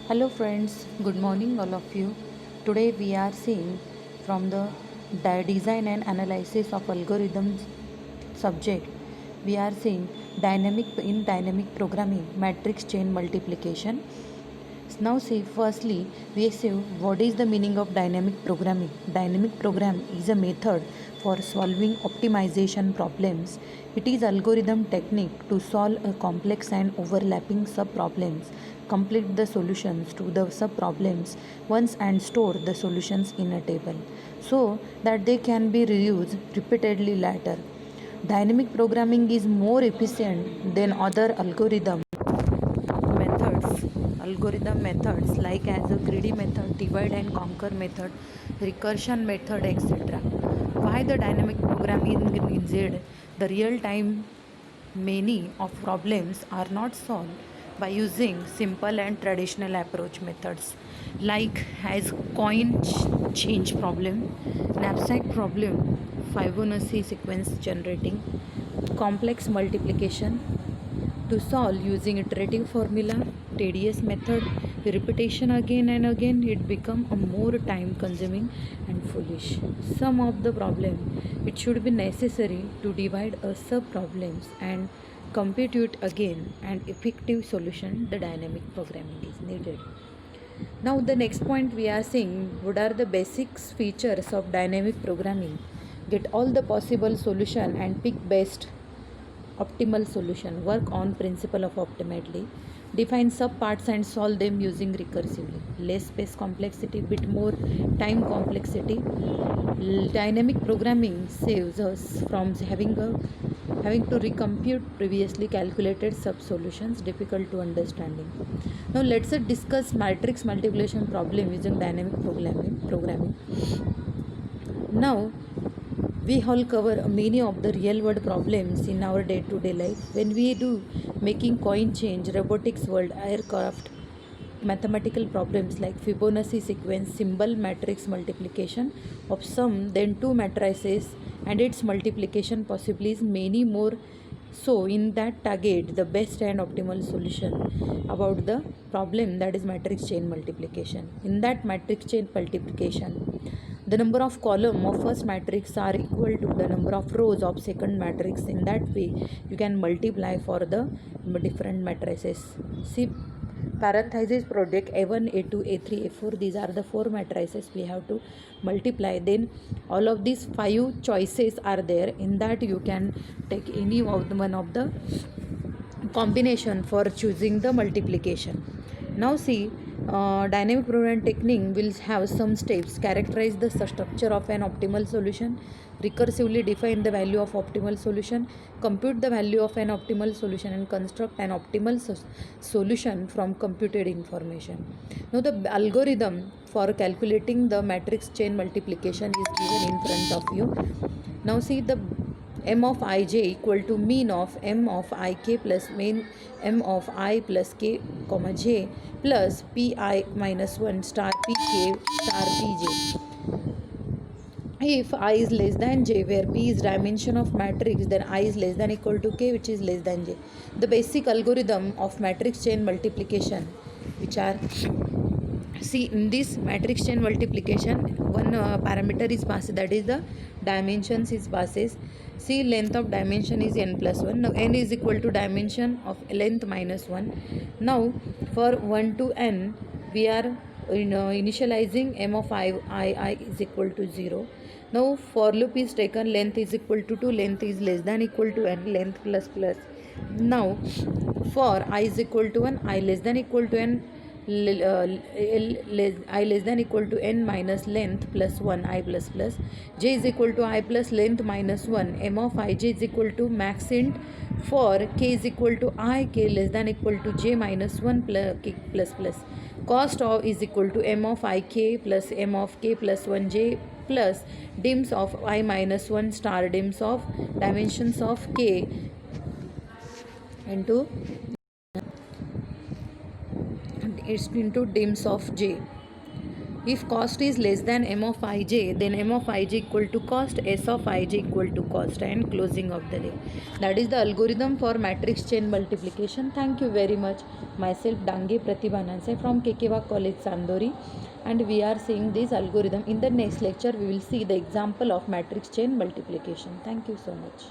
Hello friends, good morning all of you. Today we are seeing from the design and analysis of algorithms subject. We are seeing dynamic programming matrix chain multiplication. Now see firstly we see what is the meaning of dynamic programming. Dynamic program is a method for solving optimization problems. It is algorithm technique to solve a complex and overlapping sub problems, complete the solutions to the sub problems once and store the solutions in a table so that they can be reused repeatedly later. Dynamic programming is more efficient than other algorithm methods like as a greedy method, divide and conquer method, recursion method, etc. Why the dynamic programming is needed? The real time many of problems are not solved by using simple and traditional approach methods like as coin change problem, knapsack problem, Fibonacci sequence generating, complex multiplication. To solve using iterative formula, tedious method, repetition again and again, it become a more time consuming and foolish. Some of the problem, it should be necessary to divide a sub problems and compute it again and effective solution. The dynamic programming is needed. Now the next point we are seeing what are the basics features of dynamic programming. Get all the possible solution and pick best optimal solution. Work on principle of optimally. Define subparts and solve them using recursively. Less space complexity, bit more time complexity. Dynamic programming saves us from having to recompute previously calculated sub solutions difficult to understanding. Now let's discuss matrix multiplication problem using dynamic programming. Now we all cover many of the real world problems in our day to day life. When we do making coin change, robotics world, aircraft, mathematical problems like Fibonacci sequence, symbol matrix multiplication of sum, then two matrices and its multiplication possibly is many more. So in that target the best and optimal solution about the problem, that is matrix chain multiplication. In that matrix chain multiplication, the number of column of first matrix are equal to the number of rows of second matrix. In that way you can multiply for the different matrices. See parenthesis project a1, a2, a3, a4, these are the four matrices we have to multiply. Then all of these five choices are there. In that you can take any of the one of the combination for choosing the multiplication. Now see dynamic programming technique will have some steps. Characterize the structure of an optimal solution, recursively define the value of optimal solution, compute the value of an optimal solution, and construct an optimal solution from computed information. Now the algorithm for calculating the matrix chain multiplication is given in front of you. Now see the m of ij equal to mean of m of ik plus mean m of I plus k comma j plus pi minus 1 star pk star pj. If I is less than j, where p is dimension of matrix, then I is less than equal to k, which is less than j. The basic algorithm of matrix chain multiplication, which are, see in this matrix chain multiplication one parameter is passed, that is the dimensions is passes. See length of dimension is n plus 1. Now n is equal to dimension of length minus 1. Now for 1 to n we are initializing m of I is equal to 0. Now for loop is taken, length is equal to 2, length is less than equal to n, length plus plus. Now for I is equal to 1, I less than equal to n, I less than equal to n minus length plus 1 I plus plus, j is equal to I plus length minus 1, m of I j is equal to max int. For k is equal to I, k less than equal to j minus 1 plus k plus plus. Cost of is equal to m of I k plus m of k plus 1 j plus dims of I minus 1 star dims of dimensions of k into it's into dims of j. If cost is less than m of ij, then m of ij equal to cost, s of ij equal to cost, and closing of the day. That is the algorithm for matrix chain multiplication. Thank you very much. Myself Dange Pratibha Nanse from Kekewa College Sandori, and we are seeing this algorithm. In the next lecture we will see the example of matrix chain multiplication. Thank you so much.